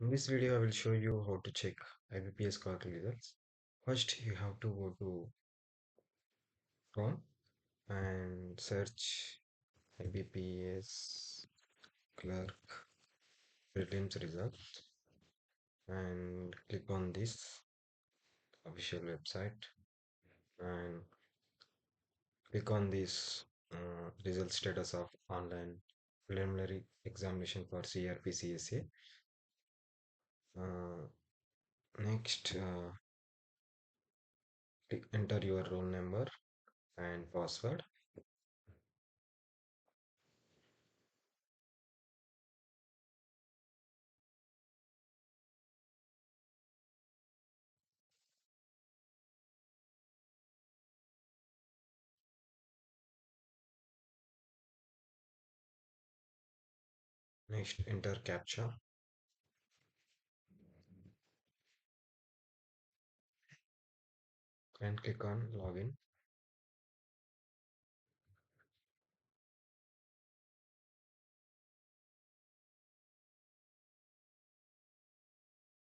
In this video, I will show you how to check IBPS Clerk results. First, you have to go to Chrome and search IBPS Clerk Prelims Result and click on this official website and click on this result status of online preliminary examination for CRP Next, enter your roll number and password. Next, enter CAPTCHA and click on login.